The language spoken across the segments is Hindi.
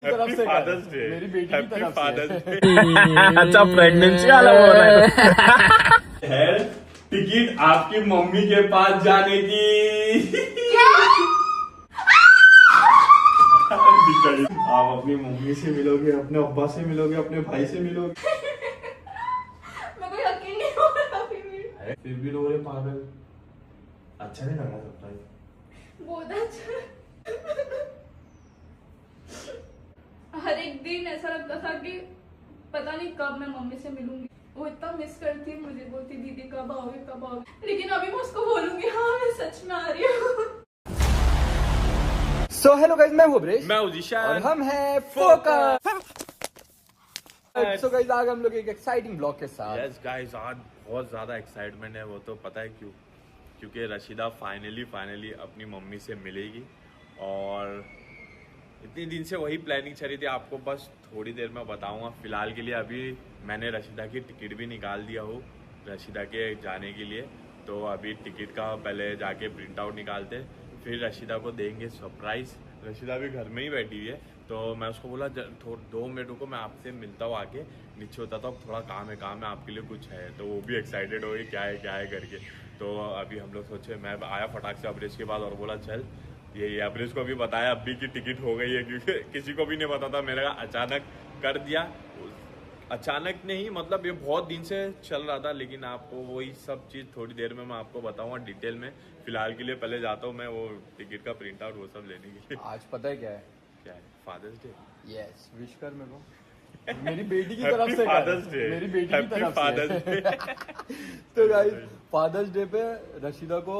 तरफ से फादर्स डे, मेरी बेटी की तरफ से। अच्छा प्रेगनेंसी वाला बोल रहा है। टिकट आपकी मम्मी के पास जाने की। आप अपनी मम्मी से मिलोगे, अपने अब्बा से मिलोगे, अपने भाई से मिलोगे। मेरे को यकीन नहीं हो रहा फिर भी रो रहे पागल। अच्छा नहीं लगा सरप्राइज? बहुत अच्छा। हर एक दिन ऐसा लगता था कि पता नहीं कब मैं मम्मी से मिलूंगी। वो इतना मिस करती है मुझे, बोलती दीदी कब आओगे कब आओगे। लेकिन अभी मैं उसको बोलूंगी हाँ मैं सच में आ रही हूँ। सो हेलो गाइस, मैं हूं ब्रेश मैं उजिशा और हम हैं फोकस। सो गाइस आज हम लोग एक एक्साइटिंग ब्लॉग के साथ। यस गाइस, आज बहुत ज्यादा एक्साइटमेंट है। वो तो पता है क्यों? क्योंकि रशीदा फाइनली अपनी मम्मी से मिलेगी। और इतनी दिन से वही प्लानिंग चल रही थी, आपको बस थोड़ी देर में बताऊंगा। फिलहाल के लिए अभी मैंने रशीदा की टिकट भी निकाल दिया हो रशीदा के जाने के लिए। तो अभी टिकट का पहले जाके प्रिंट आउट निकालते, फिर रशीदा को देंगे सरप्राइज। रशीदा भी घर में ही बैठी हुई है, तो मैं उसको बोला 2 मिनट को मैं आपसे मिलता हूँ, आके नीचे होता था, थोड़ा काम है आपके लिए कुछ है। तो वो भी एक्साइटेड हो गई क्या है करके। तो अभी हम लोग सोचे, मैं आया फटाक से अब्रेज के बाद और बोला चल ये अब्रेज को भी बताया अभी की टिकट हो गई है, क्योंकि किसी को भी नहीं पता था। मेरे अचानक कर दिया, अचानक नहीं मतलब ये बहुत दिन से चल रहा था। लेकिन आपको वही सब चीज़ थोड़ी देर में मैं आपको बताऊंगा डिटेल में। फिलहाल के लिए पहले जाता हूँ मैं वो टिकट का प्रिंट आउट वो सब लेने के लिए। आज पता है क्या है? Fathers day. यस, विश कर मेरे को मेरी बेटी की तरफ से। फादर्स डे, मेरी बेटी की तरफ फादर्स से। डे। तो गाइस फादर्स डे पे रशीदा को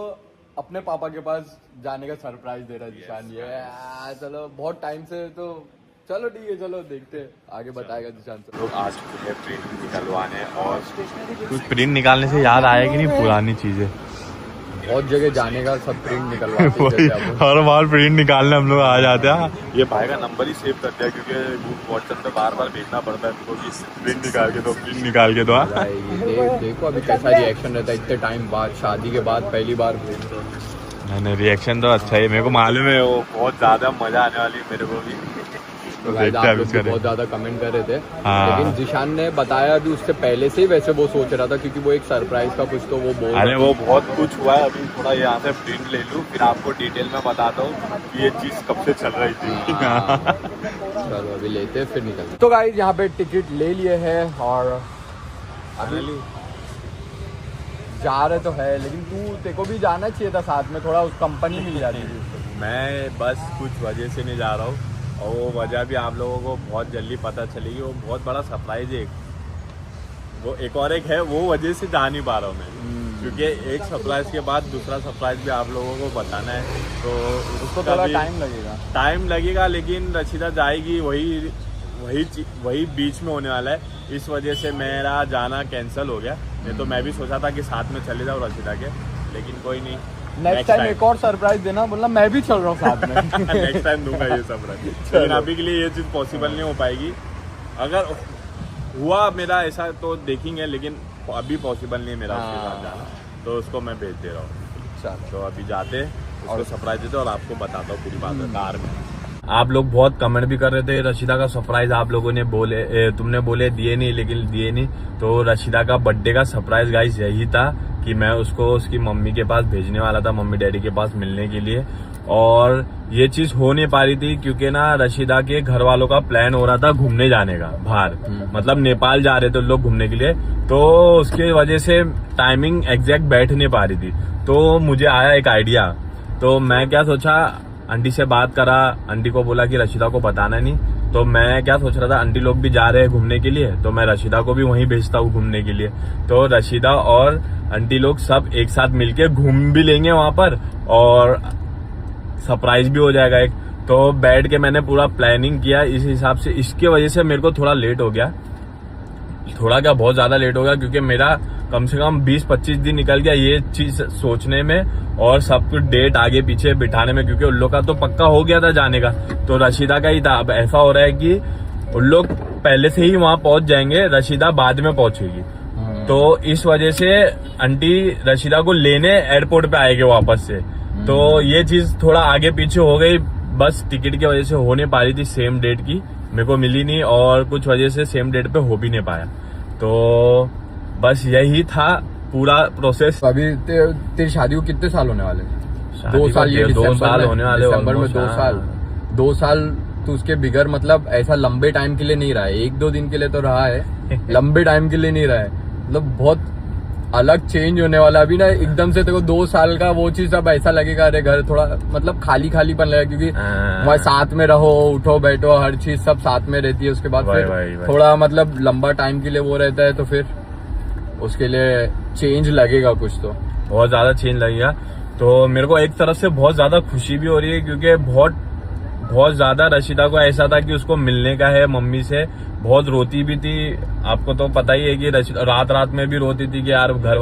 अपने पापा के पास जाने का सरप्राइज दे रहा है जिशान। ये चलो बहुत टाइम से, तो चलो ठीक है, चलो देखते हैं आगे बताएगा जिशान से। लोग आज खुले प्रिंट निकलवाने, और कुछ प्रिंट निकालने से याद आया कि नहीं पुरानी चीजें बहुत जगह जाने का सब प्रिंट निकलवाते हैं। हर बार प्रिंट निकालने हम लोग आ जाते हैं। ये भाई का नंबर ही सेव करते हैं, क्योंकि व्हाट्सएप पे बार भेजना पड़ता है उनको कि प्रिंट निकाल के दो देखो अभी कैसा रिएक्शन रहता है इतने टाइम बाद, शादी के बाद पहली बार। नहीं रिएक्शन तो अच्छा है, मेरे को मालूम है वो बहुत ज्यादा मजा आने वाली है मेरे को भी। तो आप लोग बहुत ज्यादा कमेंट कर रहे थे। हाँ। लेकिन जिशान ने बताया भी उससे पहले से ही, वैसे वो सोच रहा था क्योंकि वो एक सरप्राइज का कुछ तो वो बोल। अरे वो बहुत कुछ हुआ है। अभी थोड़ा यहाँ से प्रिंट ले लूँ, फिर आपको डिटेल में बताता हूँ कि ये चीज कब से चल रही थी। चलो अभी लेते फिर निकलते। तो गाइस यहाँ पे टिकट ले लिए है और अभी जा रहे तो है, लेकिन तेरे को भी जाना चाहिए था साथ में, थोड़ा उस कंपनी मिल जाती है। मैं बस कुछ वजह से नहीं जा रहा हूँ, और वो वजह भी आप लोगों को बहुत जल्दी पता चलेगी। वो बहुत बड़ा सरप्राइज है, वो एक है, वो वजह से जा नहीं पा रहा हूँ मैं। क्योंकि एक सरप्राइज के बाद दूसरा सरप्राइज भी आप लोगों को बताना है, तो उसको थोड़ा टाइम लगेगा। लेकिन रशीदा जाएगी, वही बीच में होने वाला है। इस वजह से मेरा जाना कैंसिल हो गया। नहीं तो मैं भी सोचा था कि साथ में चले जाऊँ रशीदा के, लेकिन कोई नहीं। नेक्स्ट टाइम एक और सरप्राइज देना, बोलना मैं भी चल रहा हूँ साथ में। नेक्स्ट टाइम दूंगा ये सरप्राइज। लेकिन अभी के लिए ये चीज पॉसिबल नहीं हो पाएगी। अगर हुआ मेरा ऐसा तो देखेंगे, लेकिन अभी पॉसिबल नहीं है मेरा उसके साथ जाना, तो उसको मैं भेज दे रहा हूँ। तो अभी जाते उसको सरप्राइज देते और आपको बताता हूँ पूरी बात कार में। आप लोग बहुत कमेंट भी कर रहे थे रशीदा का सरप्राइज आप लोगों ने तुमने बोले दिए नहीं, लेकिन दिए नहीं। तो रशीदा का बर्थडे का सरप्राइज गाइस यही था कि मैं उसको उसकी मम्मी के पास भेजने वाला था, मम्मी डैडी के पास मिलने के लिए। और ये चीज हो नहीं पा रही थी क्योंकि ना रशीदा के घर वालों का प्लान हो रहा था घूमने जाने का बाहर, मतलब नेपाल जा रहे थे लोग घूमने के लिए। तो उसकी वजह से टाइमिंग एग्जैक्ट बैठ नहीं पा रही थी। तो मुझे आया एक आइडिया, तो मैं क्या सोचा, आंटी से बात करा, आंटी को बोला कि रशीदा को बताना नहीं। तो मैं क्या सोच रहा था, आंटी लोग भी जा रहे हैं घूमने के लिए, तो मैं रशीदा को भी वहीं भेजता हूँ घूमने के लिए। तो रशीदा और आंटी लोग सब एक साथ मिलके घूम भी लेंगे वहां पर, और सरप्राइज भी हो जाएगा एक। तो बैठ के मैंने पूरा प्लानिंग किया इस हिसाब से। इसके वजह से मेरे को थोड़ा लेट हो गया, थोड़ा क्या बहुत ज्यादा लेट हो गया, क्योंकि मेरा कम से कम 20-25 दिन निकल गया ये चीज सोचने में और सब कुछ डेट आगे पीछे बिठाने में। क्योंकि उन लोग का तो पक्का हो गया था जाने का, तो रशीदा का ही था। अब ऐसा हो रहा है कि उन लोग पहले से ही वहां पहुंच जाएंगे, रशीदा बाद में पहुंचेगी। तो इस वजह से आंटी रशीदा को लेने एयरपोर्ट पे आएंगे वापस से। तो ये चीज थोड़ा आगे पीछे हो गई, बस टिकट की वजह से हो नहीं पा रही थी सेम डेट की, मेरे को मिली नहीं और कुछ वजह से सेम डेट पे हो भी नहीं पाया। तो बस यही था पूरा प्रोसेस। अभी तेरी शादी को कितने साल होने वाले? शादी 2 साल। ये 2 साल होने वाले, दिसंबर में almost, 2 साल। 2 साल तो उसके बिगर मतलब ऐसा लंबे टाइम के लिए नहीं रहा है, 1-2 दिन के लिए तो रहा है, लंबे टाइम के लिए नहीं रहा है। मतलब बहुत अलग चेंज होने वाला। अभी ना एकदम से देखो 2 साल का वो चीज अब ऐसा लगेगा, अरे घर थोड़ा मतलब खाली खालीपन लगेगा, क्योंकि वहाँ साथ में रहो, उठो बैठो, हर चीज सब साथ में रहती है। उसके बाद फिर थोड़ा मतलब लंबा टाइम के लिए वो रहता है, तो फिर उसके लिए चेंज लगेगा कुछ, तो बहुत ज्यादा चेंज लगेगा। तो मेरे को एक तरफ से बहुत ज्यादा खुशी भी हो रही है, क्योंकि बहुत ज्यादा रशीदा को ऐसा था कि उसको मिलने का है मम्मी से, बहुत रोती भी थी। आपको तो पता ही है कि रशीदा रात में भी रोती थी कि यार घर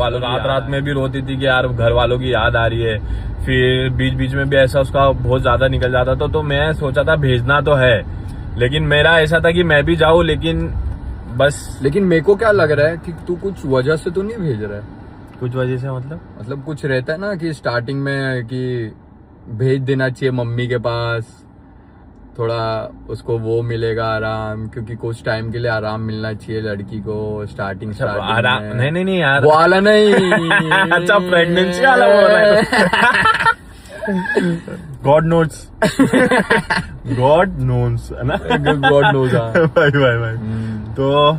वालों की याद आ रही है। फिर बीच में भी ऐसा उसका बहुत ज्यादा निकल जाता था। तो मैं सोचा था भेजना तो है, लेकिन मेरा ऐसा था कि मैं भी जाऊं, लेकिन मेरे को क्या लग रहा है कि तू कुछ वजह से तो नहीं भेज रहा है? कुछ वजह से मतलब कुछ रहता है ना कि स्टार्टिंग में कि भेज देना चाहिए मम्मी के पास, थोड़ा उसको वो मिलेगा आराम, क्योंकि कुछ टाइम के लिए आराम मिलना चाहिए लड़की को स्टार्टिंग में। नहीं यार, वो वाला नहीं। अच्छा, प्रेगनेंसी वाला बोल रहा है। गॉड नोट्स है ना, गॉड नोज। भाई। तो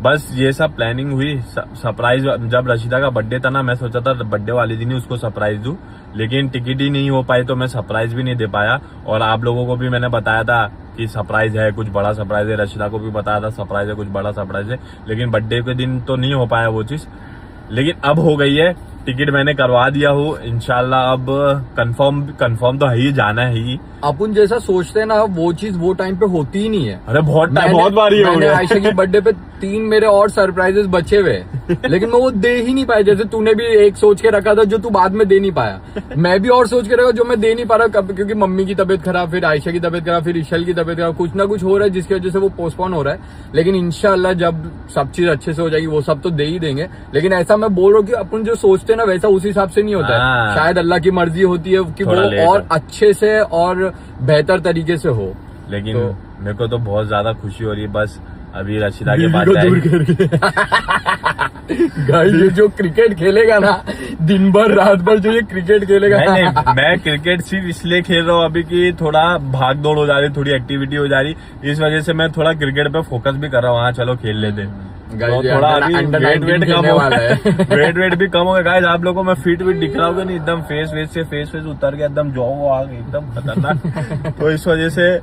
बस ये सब प्लानिंग हुई। सरप्राइज जब रशीदा का बर्थडे था ना, मैं सोचा था बर्थडे वाले दिन ही उसको सरप्राइज दूं, लेकिन टिकट ही नहीं हो पाई तो मैं सरप्राइज भी नहीं दे पाया। और आप लोगों को भी मैंने बताया था कि सरप्राइज है, कुछ बड़ा सरप्राइज है। रशीदा को भी बताया था सरप्राइज है, कुछ बड़ा सरप्राइज है, लेकिन बर्थडे के दिन तो नहीं हो पाया वो चीज। लेकिन अब हो गई है, टिकट मैंने करवा दिया हूँ इंशाल्लाह। अब कंफर्म तो है ही, जाना है ही। अपन जैसा सोचते हैं ना वो चीज वो टाइम पे होती ही नहीं है। अरे बहुत बार ही हो गया। आयशा की बर्थडे पे 3 मेरे और सरप्राइजेस बचे हुए, लेकिन मैं वो दे ही नहीं पाया। जैसे तूने भी एक सोच के रखा था जो तू बाद में दे नहीं पाया, मैं भी और सोच के रखा जो मैं दे नहीं पा रहा, क्योंकि मम्मी की तबीयत खराब, फिर आयशा की तबीयत खराब, फिर इशल की तबीयत खराब, कुछ ना कुछ हो रहा है जिसकी वजह से वो पोस्टपोन हो रहा है। लेकिन इंशाल्लाह जब सब चीज अच्छे से हो जाएगी वो सब तो दे ही देंगे। लेकिन ऐसा मैं बोल रहा हूँ कि अपन जो सोचते हैं ना वैसा उस हिसाब से नहीं होता है। शायद अल्लाह की मर्जी होती है कि वो और अच्छे से और बेहतर तरीके से हो। लेकिन मेरे को तो बहुत ज्यादा खुशी हो रही है। बस अभी रशीदा के पास ये जो क्रिकेट खेलेगा ना दिन भर रात भर, जो ये क्रिकेट खेलेगा, नहीं, मैं क्रिकेट सिर्फ इसलिए खेल रहा हूँ अभी कि थोड़ा भाग दौड़ हो जा रही, थोड़ी एक्टिविटी हो जा रही, इस वजह से मैं थोड़ा क्रिकेट पे फोकस भी कर रहा हूँ। हाँ चलो खेल लेते, तो थोड़ा अभी वेट कम हो रहा है। वेट भी कम हो गया गाइस। आप लोगों को मैं फिट दिख रहा होगा नहीं, एकदम फेस उतर गया, एकदम जॉ आ गई, एकदम खतरनाक। तो इस वजह से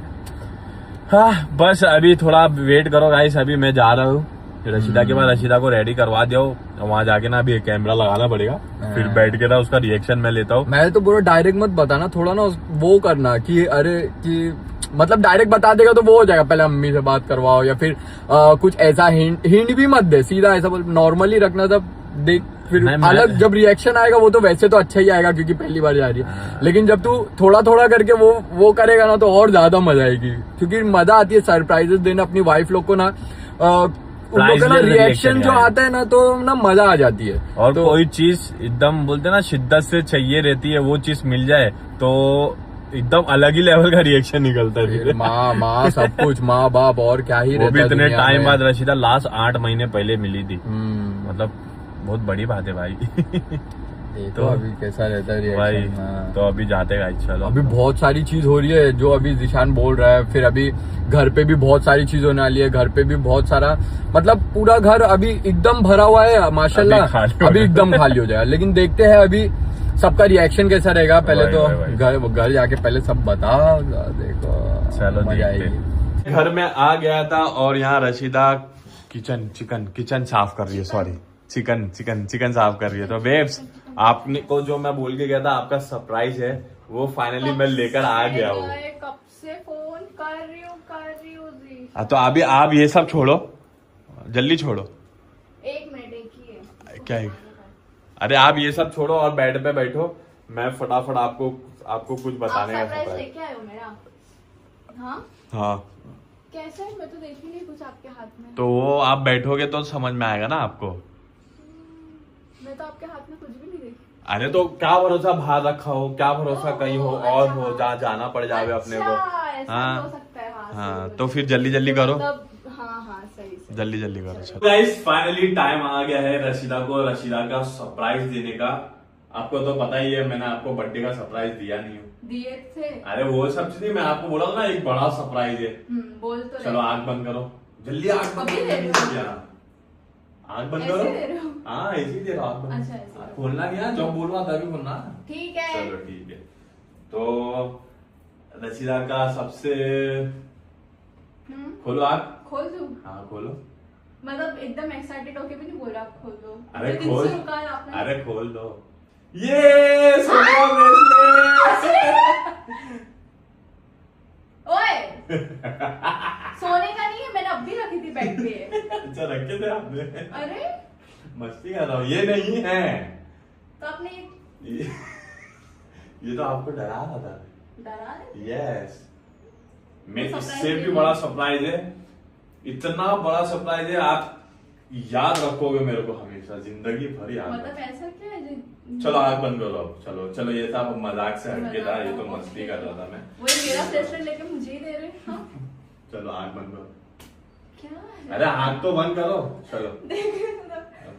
हाँ बस अभी थोड़ा वेट करो गाइस। अभी मैं जा रहा हूँ रशीदा के बाद, रशीदा को रेडी करवा दिया हूँ। वहाँ जाके ना अभी कैमरा लगाना पड़ेगा, फिर बैठ के ना उसका रिएक्शन मैं लेता हूँ। मैं तो पूरा डायरेक्ट मत बताना, थोड़ा ना वो करना कि अरे कि मतलब डायरेक्ट बता देगा तो वो हो जाएगा, पहले मम्मी से बात करवाओ, या फिर कुछ ऐसा हिंट भी मत दे, सीधा ऐसा नॉर्मली रखना। तब देख फिर अलग जब रिएक्शन आएगा वो तो वैसे तो अच्छा ही आएगा क्योंकि पहली बार जा रही है। लेकिन जब तू थोड़ा करके वो करेगा ना तो और ज्यादा मजा आएगी, क्योंकि मजा आती है सरप्राइजेस देना अपनी वाइफ लोग को ना। उन लोग का ना रिएक्शन जो आता है ना तो ना मजा आ जाती है। और तो कोई चीज एकदम बोलते ना शिद्दत से चाहिए रहती है, वो चीज मिल जाए तो एकदम अलग ही लेवल का रिएक्शन निकलता है। माँ सब कुछ, माँ बाप और क्या ही, वो भी इतने टाइम बाद। रशीदा लास्ट 8 महीने पहले मिली थी, मतलब बहुत बड़ी बात है भाई। तो अभी कैसा रहता है भाई, तो अभी जाते हैं चलो। अभी बहुत सारी चीज हो रही है जो अभी जिशान बोल रहा है। फिर अभी घर पे भी बहुत सारी चीज होने वाली है, घर पे भी बहुत सारा, मतलब पूरा घर अभी एकदम भरा हुआ है माशाल्लाह। अभी एकदम खाली हो जाएगा, लेकिन देखते हैं अभी सबका रिएक्शन कैसा रहेगा। पहले तो घर जाके पहले सब बता, देखो चलो मजा आएगी। घर में आ गया था और यहाँ रशीदा किचन साफ कर रही है, सॉरी चिकन साफ कर रही है। तो बेब्स, आपने को जो मैं बोल के गया था आपका सरप्राइज है, वो फाइनली मैं लेकर आ गया हूँ। कब से फोन कर रही हूँ जी। तो अभी आप ये सब छोड़ो, जल्दी छोड़ो। 1 मिनट, एक ही है क्या है? अरे आप ये सब छोड़ो और बेड पे बैठो, मैं फटाफट आपको कुछ बताने का सरप्राइज लेके आए हो मेरा। हाँ कैसा है? मैं तो देख ही नहीं कुछ आपके हाथ में। तो वो आप बैठोगे तो समझ में आएगा ना आपको। मैं तो आपके हाथ में कुछ भी नहीं देखी। अरे तो क्या भरोसा बाहर रखा हो, क्या भरोसा कहीं हो और अच्छा, हो जहाँ जाना पड़ जावे अपने को। ऐसा हाँ। हो सकता है, हाँ सही तो बोले। फिर जल्दी जल्दी करो, मतलब हाँ सही सही। जल्दी जल्दी करो। गाइस फाइनली टाइम आ गया है रशीदा का सरप्राइज देने का। आपको तो पता ही है मैंने आपको बर्थडे का सरप्राइज दिया नहीं हूँ। दिए थे। अरे वो सब चीजें मैं आपको बोला था ना, एक बड़ा सरप्राइज है। बोल तो चलो रहे। आग बंद करो जल्दी, आग बंद अभी करो दे रहे हो? जल्दी, हाँ। आग बंद ऐसे करो। दे रहे हो? हाँ ऐसे ही दे रहा, आग बंद। अच्छा, ऐसे। हाँ, खोलना नहीं है, जो बोल रहा था अभी खोलना। ठीक है। चलो ठीक है। तो रशीदा का सबसे, खोलो आग। खोल दूं? हाँ खोलो। मतलब एकदम एक्साइटेड होके भी नहीं बोल रहा, आप खोल दो। अरे इतने दिन खोल, से रुका है आपने। अरे खोल दो। ये सोना ब्रेसलेट। ओए सोने का नहीं है, मैंने अब भी रखी थी बेड पे। अच्छा रखे थे आपने? अरे मस्ती कर रहा हूँ, ये नहीं है। तो आपने ये तो आपको डरा रहा था। डरा है? यस, मैं तो इससे surprise भी दे बड़ा दिया। सरप्राइज है, इतना बड़ा सरप्राइज है, आप याद रखोगे मेरे को हमेशा, जिंदगी भर याद मतलब रखोगे। ऐसा क्या है चलो आग बंद करो अब, चलो चलो, ये था मजाक से हटके था, ये तो मस्ती कर रहा था मैं। वही मेरा ब्रेसलेट लेके मुझे ही दे रहे हैं। हाँ? चलो आग बंद करो। क्या है? अरे आग तो बंद करो, चलो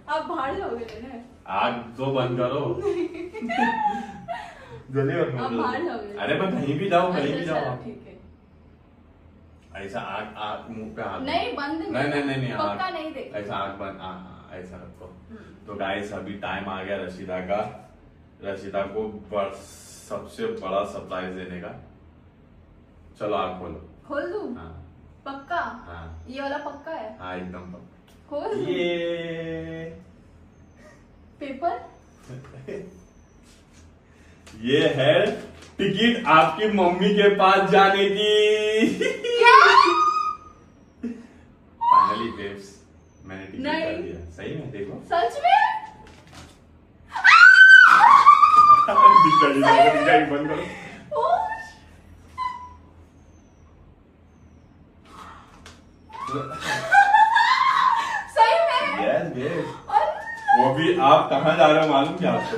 आप बाहर जाओगे लेने? आग तो बंद करो। जल्दी आप करो। बाहर जाओगे? अरे मैं कहीं भी जाऊँ, कहीं भी अच्छा, जाऊँ। ठीक है। ऐसा आग आग मुंह पे हाथ, नहीं बंद नहीं पक्का आग, नहीं देख। ऐसा आग बंद, हाँ ऐसा रखो। तो गाइस अभी टाइम आ गया रशीदा का, रशीदा को सबसे बड़ा सरप्राइज देने का। चलो आग खोलो। खोल दूं? हाँ पक्का? हाँ ये वाला पक्का है? हाँ एकदम पक्का। खोल दूं? ये पेपर? ये है टिकट आपकी मम्मी के पास जाने की। क्या? फाइनली बेब्स, मैंने टिकट नहीं। कर दिया। सही में देखो। सच में? दिखाई बंद करो। ओह, सही में? यस बेब्स, अरे, वो भी आप कहाँ जा रहे हो मालूम क्या आपको?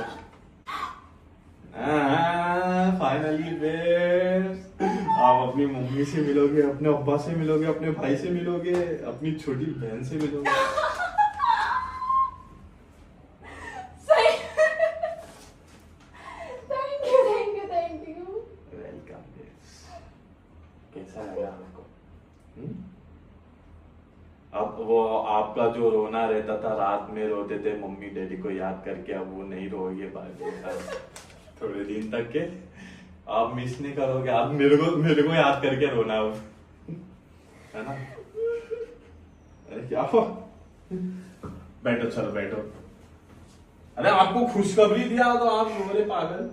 फाइनली बेब्स, आप अपनी मम्मी से मिलोगे, अपने अब्बा से मिलोगे, अपने भाई से मिलोगे, अपनी छोटी बहन से मिलोगे। सही। Thank you thank you thank you. Welcome babes, कैसा लगा आपको? अब वो आपका जो रोना रहता था, रात में रोते थे मम्मी डैडी को याद करके, अब वो नहीं रोगे थोड़े दिन तक के, आप मिस नहीं करोगे, आप मेरे को याद करके रोना अब, है ना? अरे क्या हुआ? बैठो, चलो बैठो। अरे आपको खुशखबरी दिया तो आप रो रहे पागल।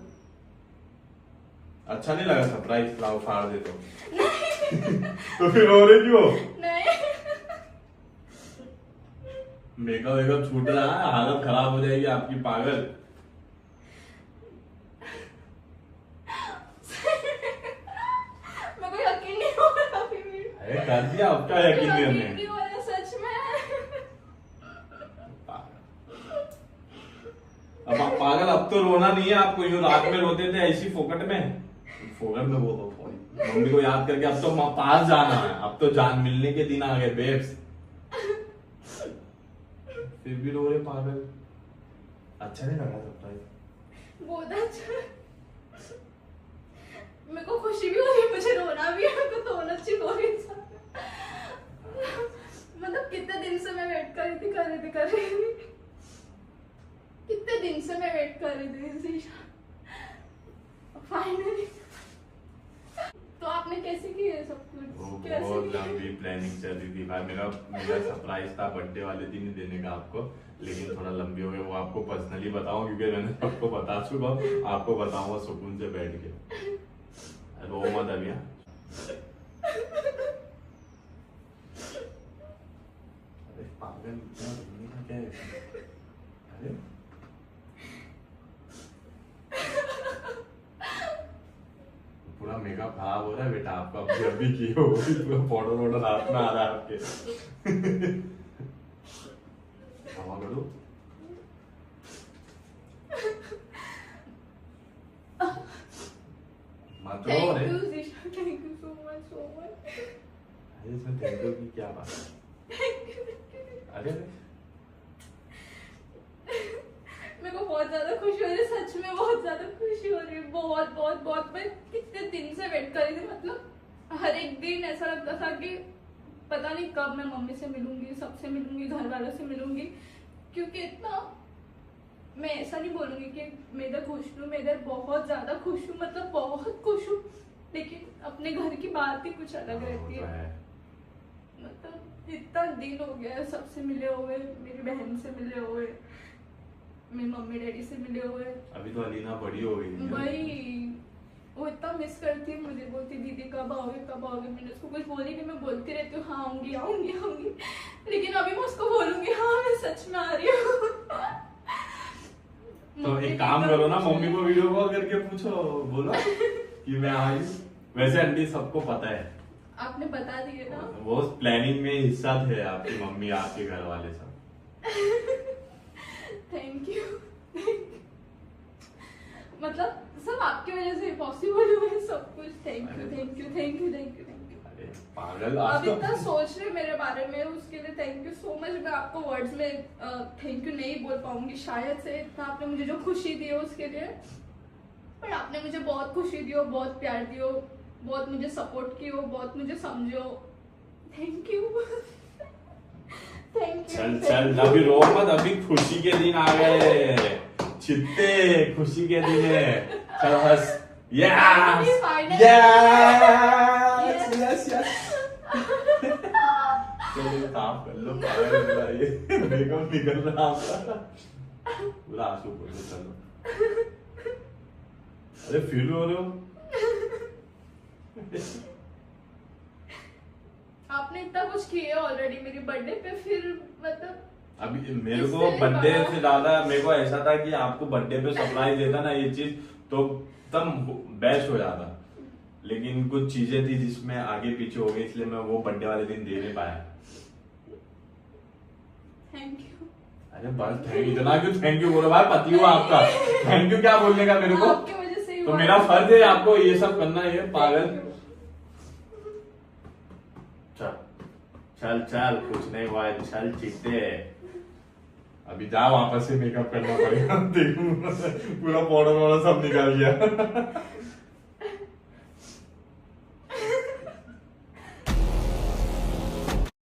अच्छा नहीं लगा सरप्राइज? लाओ फाड़ दे तो। तो फिर रो रहे क्यों? नहीं। मेकअप वेकअप छूट रहा है, हालत खराब हो जाएगी आपकी पागल। मेरे को यकीन नहीं हो रहा अभी भी। अरे कर दिया, अब क्या यकीन यकीन करने? नहीं हो रहा सच में। अब पागल, अब तो रोना नहीं है आपको, यूं रात में रोते थे ऐसी फोकट में वो मम्मी को याद करके, अब तो पास जाना है, अब तो जान मिलने के दिन आ गए बेब्स, फिर भी रो रहे पागल। अच्छा नहीं लगा सरप्राइज? बहुत अच्छा। मेरे को खुशी भी हो रही है, मुझे रोना भी है, मेरे को तो होना चाहिए हो रही है। मतलब कितने दिन से मैं वेट कर रही थी कितने दिन से मैं वेट कर रही थी फाइनली। तो आपने कैसे किया ये सब कुछ? कैसे बहुत किया? लंबी प्लानिंग चल रही थी भाई, मेरा सरप्राइज था बर्थडे वाले दिन ही देने का आपको, लेकिन थोड़ा लंबी हो गई, वो आपको पर्सनली बताऊं क्योंकि मैंने आपको बता चुका, आपको बताऊंगा सुकून से बैठ के। रो मत अभी। अरे पागल, क्या रोने का क्या है? अरे पूरा मेकअप खराब हो रहा है बेटा आपका, अभी किए हो पूरा पाउडर हाथ में आ रहा है आपके। हवा करो। अरे इसमें थैंक यू की क्या बात है? अरे मेरे को बहुत ज्यादा खुशी हो रही है, सच में बहुत ज्यादा खुशी हो रही है, बहुत बहुत बहुत। मैं कितने दिन से वेट कर रही थी, मतलब हर एक दिन ऐसा लगता था कि पता नहीं कब मैं मम्मी से मिलूंगी, सबसे मिलूंगी, घर वालों से मिलूंगी, क्योंकि इतना, मैं ऐसा नहीं बोलूंगी कि मैं इधर खुश हूँ, मैं इधर बहुत ज्यादा खुश हूँ, मतलब बहुत खुश हूँ, लेकिन अपने घर की बात ही कुछ अलग रहती है। मतलब इतना दिन हो गया है सबसे मिले हुए, मेरी बहन से मिले हुए, मेरी मम्मी डैडी से मिले हुए। अभी तो अलीना बड़ी हो गई है। भाई वो इतना मिस करती है मुझे, बोलती दीदी कब आओगे कब आओगे। मैंने उसको कुछ बोली नहीं, मैं बोलती रहती हूँ हाँ आऊंगी आऊंगी आऊंगी, लेकिन अभी मैं उसको बोलूंगी हाँ मैं सच में आ रही हूँ। तो एक काम करो ना, मम्मी को वीडियो कॉल करके पूछो, बोलो कि मैं आई हूँ। वैसे आंटी सबको पता है, आपने बता दिए ना। वो प्लानिंग में हिस्सा थे आपकी मम्मी, आपके घर वाले सब। Thank you. मतलब सब आपकी वजह से पॉसिबल हुआ है सब कुछ। Thank you thank you thank you thank you thank you. अरे पागल, आप आज तो इतना सोच रहे मेरे बारे में, उसके लिए थैंक यू सो मच। मैं आपको वर्ड्स में थैंक यू नहीं बोल पाऊंगी शायद से, इतना आपने मुझे जो खुशी दी है उसके लिए। पर आपने मुझे बहुत खुशी दी हो, बहुत प्यार दियो, बहुत मुझे सपोर्ट की हो, बहुत मुझे समझो। Thank you thank you. चल चल, अभी रो मत, अभी खुशी के दिन आ गए, चित्ते खुशी के दिन है। चल हंस। Finally, finally. Yes yes yes. चलो साफ कर लो, पागल लग रहा है ये, मेकअप निकल रहा आपका, पूरा आंसू पोंछ। चलो, अरे फील हो रहे हो? आपने इतना कुछ किया ऑलरेडी मेरी बर्थडे पे, फिर मतलब अभी मेरे को इससे बर्थडे बड़ा- से ज्यादा मेरे को ऐसा था कि आपको बर्थडे पे सरप्राइज देता ना ये चीज, तो तब बेस्ट हो जाता। लेकिन कुछ चीजें थी जिसमें आगे पीछे हो गई, इसलिए मैं वो बर्थडे वाले दिन दे नहीं पाया। Thank you. अरे बस थैंक यू, इतना क्यों थैंक यू बोलो भाई, पति हुआ आपका, थैंक यू क्या बोलने का मेरे को? आपकी वजह से ही तो हुआ। मेरा फर्ज है आपको ये सब करना, ये पागल। चल चल चल, कुछ नहीं हुआ है, चल चीते। अभी जा, वापस से मेकअप करना पड़ेगा। देखो पूरा पाउडर वाउडर सब निकाल गया।